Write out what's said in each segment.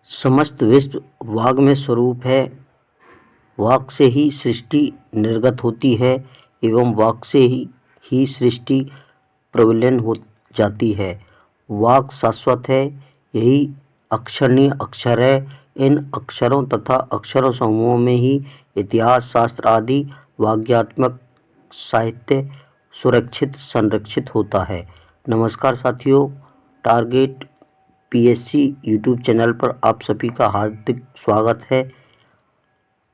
समस्त विश्व वाग में स्वरूप है। वाक से ही सृष्टि निर्गत होती है एवं वाक से ही सृष्टि प्रविलीन हो जाती है। वाक शाश्वत है, यही अक्षरणीय अक्षर है। इन अक्षरों तथा अक्षर समूहों में ही इतिहास शास्त्र आदि वाग्यात्मक साहित्य सुरक्षित संरक्षित होता है। नमस्कार साथियों, टारगेट पीएससी यूट्यूब चैनल पर आप सभी का हार्दिक स्वागत है।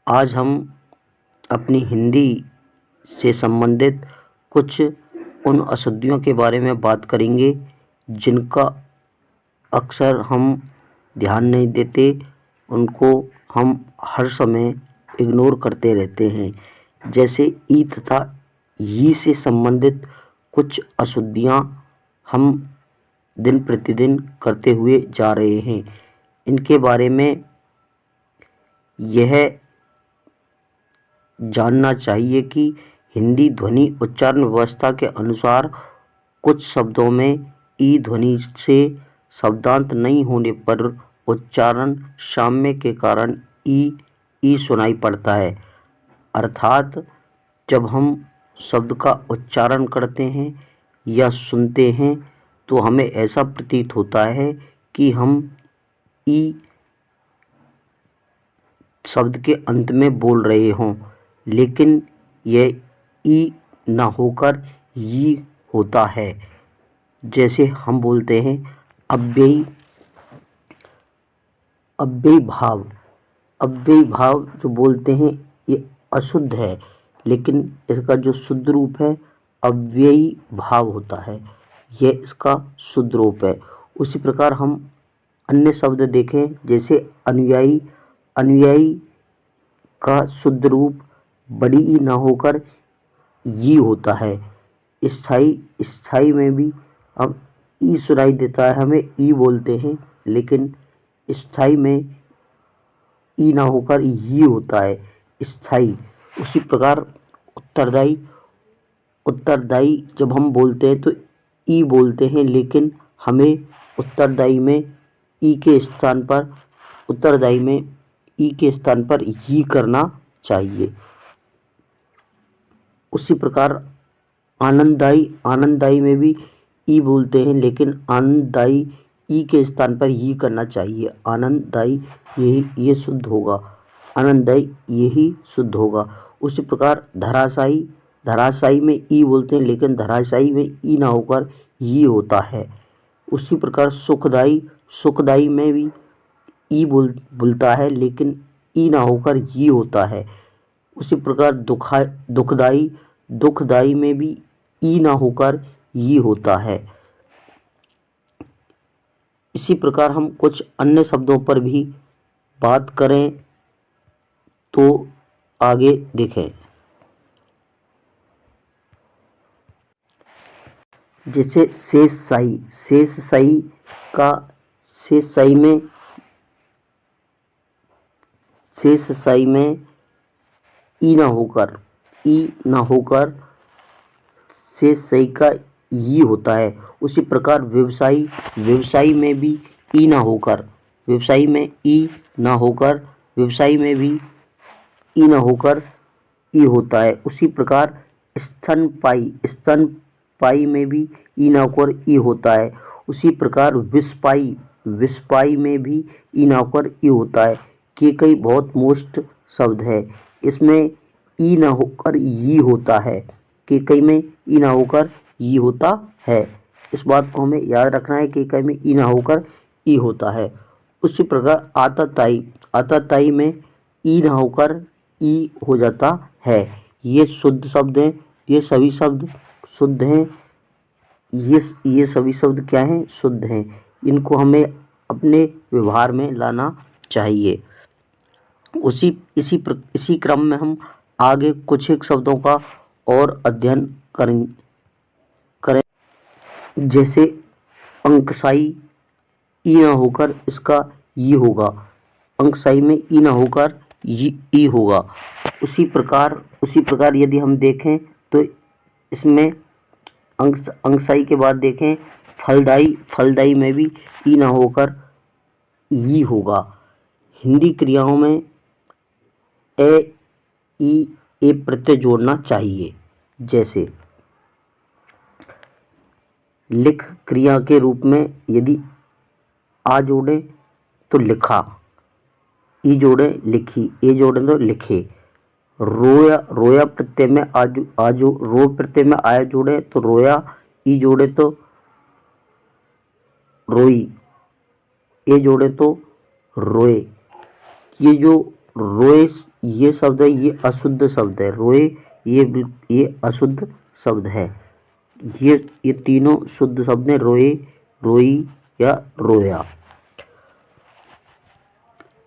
आज हम अपनी हिंदी से संबंधित कुछ उन अशुद्धियों के बारे में बात करेंगे जिनका अक्सर हम ध्यान नहीं देते, उनको हम हर समय इग्नोर करते रहते हैं। जैसे ई तथा ई से संबंधित कुछ अशुद्धियाँ हम दिन प्रतिदिन करते हुए जा रहे हैं। इनके बारे में यह जानना चाहिए कि हिंदी ध्वनि उच्चारण व्यवस्था के अनुसार कुछ शब्दों में ई ध्वनि से शब्दांत नहीं होने पर उच्चारण साम्य के कारण ई सुनाई पड़ता है। अर्थात जब हम शब्द का उच्चारण करते हैं या सुनते हैं तो हमें ऐसा प्रतीत होता है कि हम ई शब्द के अंत में बोल रहे हों, लेकिन यह ई ना होकर ई होता है। जैसे हम बोलते हैं अव्ययी भाव। अव्ययी भाव जो बोलते हैं ये अशुद्ध है, लेकिन इसका जो शुद्ध रूप है अव्ययी भाव होता है। यह इसका शुद्ध रूप है। उसी प्रकार हम अन्य शब्द देखें, जैसे अनुयायी। अनुयायी का शुद्ध रूप बड़ी ई ना होकर ई होता है। स्थाई में भी अब ई सुनाई देता है, हमें ई बोलते हैं, लेकिन स्थाई में ई ना होकर ई होता है, स्थाई। उसी प्रकार उत्तरदायी जब हम बोलते हैं तो ई बोलते हैं, लेकिन हमें उत्तरदायी में ई के स्थान पर ई करना चाहिए। उसी प्रकार आनंददायी में भी ई बोलते हैं, लेकिन आनंददायी ई के स्थान पर ई करना चाहिए। आनंददायी ये शुद्ध होगा, आनंददायी यही शुद्ध होगा। उसी प्रकार धराशायी में ई बोलते हैं, लेकिन धराशायी में ई ना होकर ई होता है। उसी प्रकार सुखदायी में भी ई बोलता है, लेकिन ई ना होकर ई होता है। उसी प्रकार दुखदायी में भी ई ना होकर ई होता है। इसी प्रकार हम कुछ अन्य शब्दों पर भी बात करें तो आगे देखें। जैसे शेषशाही में ई ना होकर शेषशाही का ई होता है। उसी प्रकार व्यवसायी में भी ई ना होकर व्यवसायी में ई ना होकर ई होता है। उसी प्रकार स्तनपायी में भी ई ना होकर ई होता है। उसी प्रकार विषपायी में भी ई ना होकर ई होता है। कई बहुत मोस्ट शब्द है, इसमें ई ना होकर ई होता है। कई में ई ना होकर ई होता है। इस बात को हमें याद रखना है कि कई में ई ना होकर ई होता है। उसी प्रकार आताताई में ई ना होकर ई हो जाता है। ये शुद्ध शब्द हैं, ये सभी शब्द शुद्ध हैं। ये सभी शब्द क्या हैं? शुद्ध हैं। इनको हमें अपने व्यवहार में लाना चाहिए। इसी क्रम में हम आगे कुछ एक शब्दों का और अध्ययन करें। जैसे अंकशाही, ई ना होकर इसका ई होगा। अंकशाही में ई ना होकर ई होगा। उसी प्रकार यदि हम देखें तो इसमें अंकशाही के बाद देखें फलदायी में भी ई ना होकर ई होगा। हिंदी क्रियाओं में ए, ई, ए प्रत्यय जोड़ना चाहिए। जैसे लिख क्रिया के रूप में यदि आ जोड़े तो लिखा, ई जोड़े लिखी, ए जोड़े तो लिखे। रोया, रोया प्रत्यय में आजो रो प्रत्यय में आया जोड़े तो रोया, ई जोड़े तो रोई, ए जोड़े तो रोए। ये जो रोए ये शब्द है ये अशुद्ध शब्द है। रोए ये अशुद्ध शब्द है। ये तीनों शुद्ध शब्द हैं, रोए, रोई या रोया।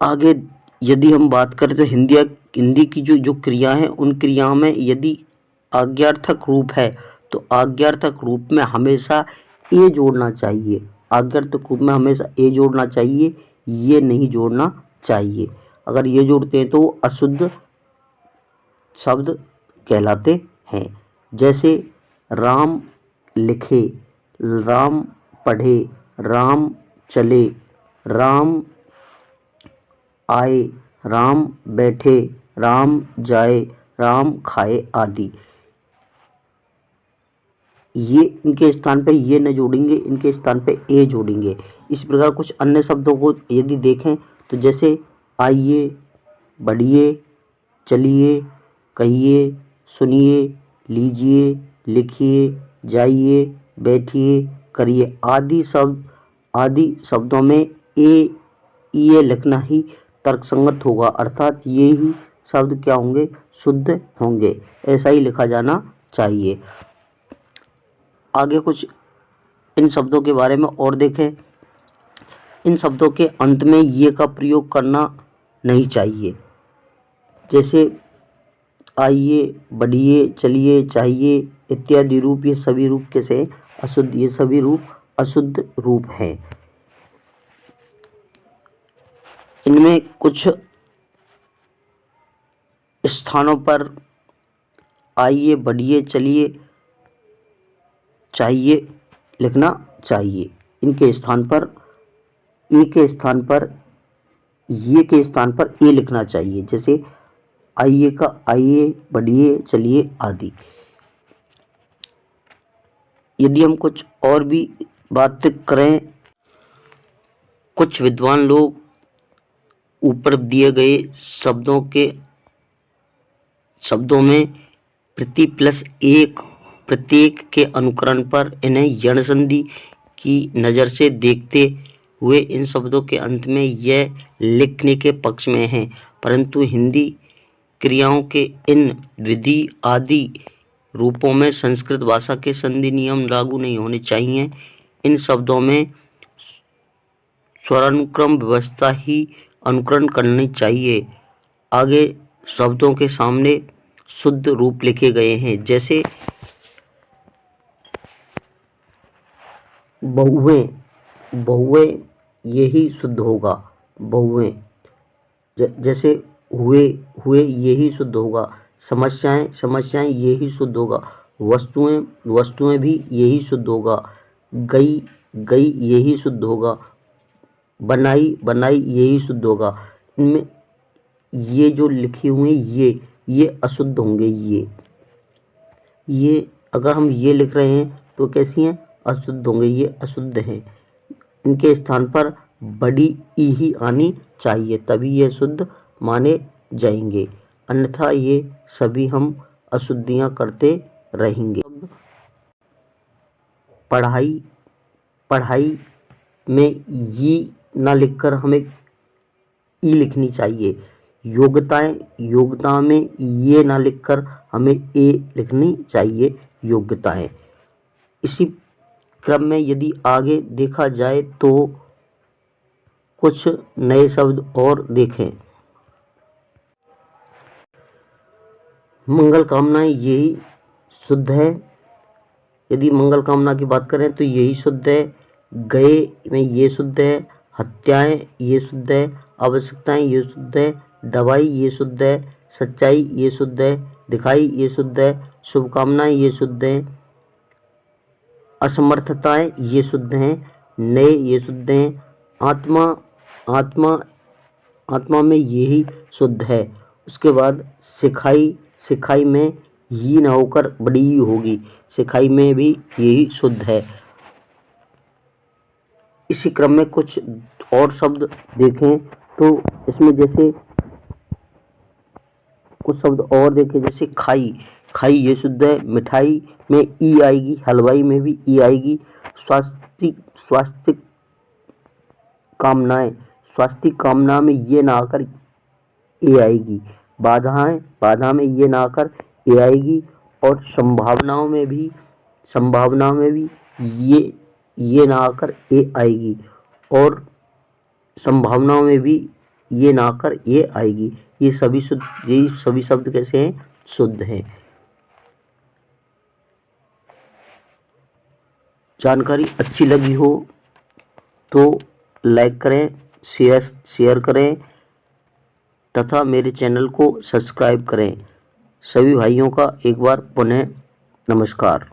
आगे यदि हम बात करें तो हिंदी की जो क्रिया है उन क्रियाओं में यदि आज्ञार्थक रूप है तो आज्ञार्थक रूप में हमेशा ए जोड़ना चाहिए। आज्ञार्थक रूप में हमेशा ए जोड़ना चाहिए, ये नहीं जोड़ना चाहिए। अगर ये जोड़ते हैं तो वो अशुद्ध शब्द कहलाते हैं। जैसे राम लिखे, राम पढ़े, राम चले, राम आए, राम बैठे, राम जाए, राम खाए आदि। ये इनके स्थान पे ये न जोड़ेंगे, इनके स्थान पे ए जोड़ेंगे। इस प्रकार कुछ अन्य शब्दों को यदि देखें तो जैसे आइए, बढ़िए, चलिए, कहिए, सुनिए, लीजिए, लिखिए, जाइए, बैठिए, करिए आदि शब्दों में ए, ये लिखना ही तर्कसंगत होगा, अर्थात ये ही शब्द क्या होंगे, शुद्ध होंगे। ऐसा ही लिखा जाना चाहिए। आगे कुछ इन शब्दों के बारे में और देखें। इन शब्दों के अंत में ये का प्रयोग करना नहीं चाहिए। जैसे आइए, बढ़िए, चलिए, चाहिए इत्यादि रूप, ये सभी रूप कैसे अशुद्ध, ये सभी रूप अशुद्ध रूप हैं। इनमें कुछ स्थानों पर आइए, बढ़िए, चलिए, चाहिए लिखना चाहिए। इनके स्थान पर ए के स्थान पर ये के स्थान पर ए लिखना चाहिए। जैसे आइए का आइए, बढ़िए, चलिए आदि। यदि हम कुछ और भी बात करें, कुछ विद्वान लोग ऊपर दिए गए शब्दों में प्रति प्लस एक प्रत्येक के अनुकरण पर इन्हें यण संधि की नज़र से देखते हुए इन शब्दों के अंत में यह लिखने के पक्ष में हैं, परंतु हिंदी क्रियाओं के इन विधि आदि रूपों में संस्कृत भाषा के संधि नियम लागू नहीं होने चाहिए। इन शब्दों में स्वरानुक्रम व्यवस्था ही अनुकरण करनी चाहिए। आगे शब्दों के सामने शुद्ध रूप लिखे गए हैं। जैसे बहुएं, बहुएं यही शुद्ध होगा, बहुएं। जैसे हुए, हुए यही शुद्ध होगा। समस्याएं, समस्याएं यही शुद्ध होगा। वस्तुएं, वस्तुएं भी यही शुद्ध होगा। गई, गई यही शुद्ध होगा। बनाई, बनाई यही शुद्ध होगा। इनमें ये जो लिखे हुए ये अशुद्ध होंगे। ये अगर हम ये लिख रहे हैं तो कैसी हैं, अशुद्ध होंगे, ये अशुद्ध हैं। इनके स्थान पर बड़ी ई ही आनी चाहिए, तभी ये शुद्ध माने जाएंगे, अन्यथा ये सभी हम अशुद्धियां करते रहेंगे। पढ़ाई, पढ़ाई में ई ना लिखकर हमें ई लिखनी चाहिए। योग्यताएं, योग्यता में ये ना लिखकर हमें ए लिखनी चाहिए, योग्यताएं। इसी क्रम में यदि आगे देखा जाए तो कुछ नए शब्द और देखें। मंगल कामनाएं यही शुद्ध है। यदि मंगल कामना की बात करें तो यही शुद्ध है। गए में ये शुद्ध है। हत्याएं ये शुद्ध है। आवश्यकताएं ये शुद्ध है। दवाई ये शुद्ध है। सच्चाई ये शुद्ध है। दिखाई ये शुद्ध है। शुभकामनाएं ये शुद्ध है। असमर्थताएं ये शुद्ध हैं। नए ये शुद्ध हैं। आत्मा, आत्मा आत्मा में यही शुद्ध है। उसके बाद सिखाई, सिखाई में ही ना होकर बड़ी ही होगी, सिखाई में भी यही शुद्ध है। इसी क्रम में कुछ और शब्द देखें तो इसमें जैसे कुछ शब्द और देखें, जैसे खाई, खाई ये शुद्ध है। मिठाई में ई आएगी, हलवाई में भी ई आएगी। स्वास्थ्य, स्वास्थ्य कामनाएं, स्वास्थ्य कामना में ये ना आकर ए आएगी। बाधाएं, बाधा में ये ना आकर ए आएगी। और संभावनाओं में भी, संभावना में भी ये ना आकर ए आएगी। और संभावनाओं में भी ये ना आकर ये आएगी। ये सभी शुद्ध, यही सभी शब्द कैसे हैं? शुद्ध हैं। जानकारी अच्छी लगी हो तो लाइक करें, शेयर करें तथा मेरे चैनल को सब्सक्राइब करें। सभी भाइयों का एक बार पुनः नमस्कार।